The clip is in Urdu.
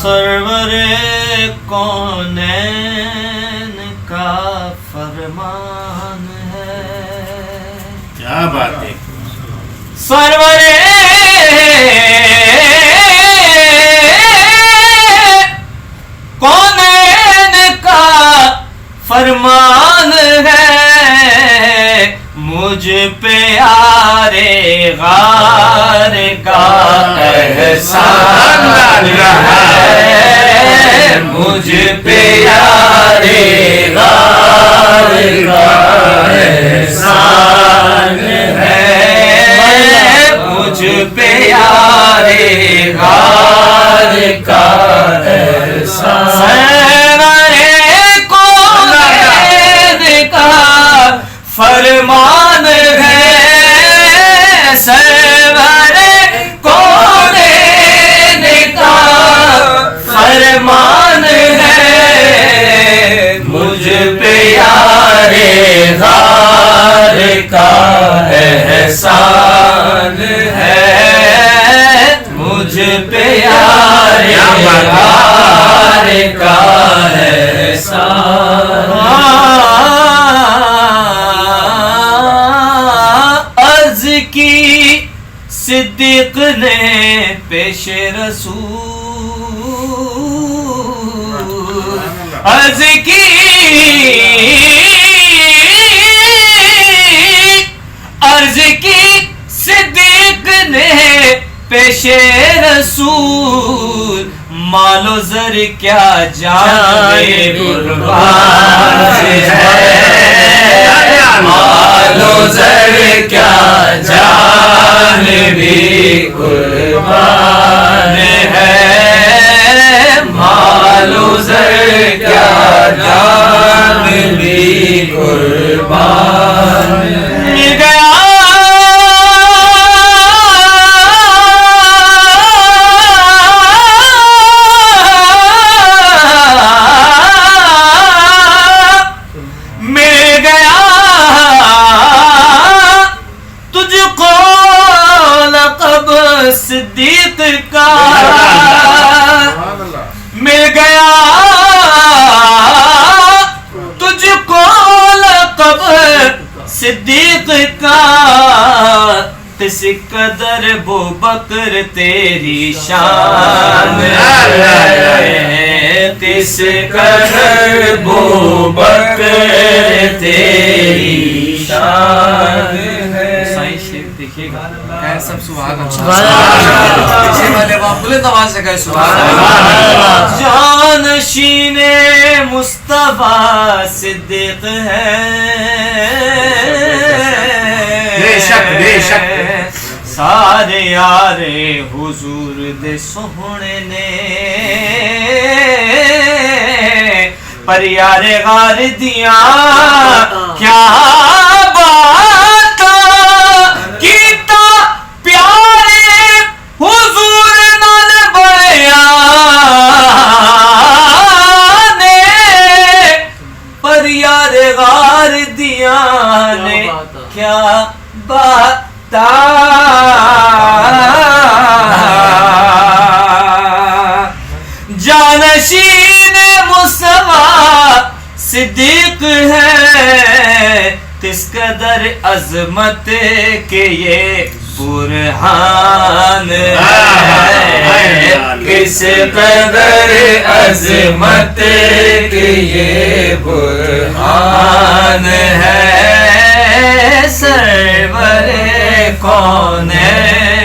سرور کونین کا فرمان ہے. کیا بات ہے. سرور کونین کا فرمان ہے. مجھ پیارے غار کا احسان ہے. مجھ پیارے غار کا احسان ہے. مجھ پیارے غار کا احسان کا فرمان ہے. سرور کونین کا فرمان ہے. مجھ پیارے غار کا احسان ہے. مجھ پیارے غار کا احسان. کی صدیق نے پیش رسول عرض کی صدیق نے پیش رسول. مال و زر کیا جان قربان ہے. مال و زر کیا جان بھی قربان ہے. مال و زر کیا جان بھی قربان مل گیا. صدیق کا مل گیا تجھ کو لقب صدیق کا. کس قدر ابو بکر تیری شان ہے. کس قدر ابو بکر تیری شان ہے. دیکھیے گا سب سبحان اللہ. پیچھے والے باپ بلند آواز سے کہے سبحان اللہ. جانشین مصطفیٰ صدیق ہے. بے شک بے شک. سارے یارے حضور دے سوہنے نے پر یارے غار دیاں کیا بات کیتا پیارے حضور نال بیان پر یارے غار دیاں نے کیا بات. جانشین مصطفیٰ صدیق ہے. کس قدر عظمت کے یہ برہان ہے. کس قدر عظمت کے یہ برہان ہے. سرور کونین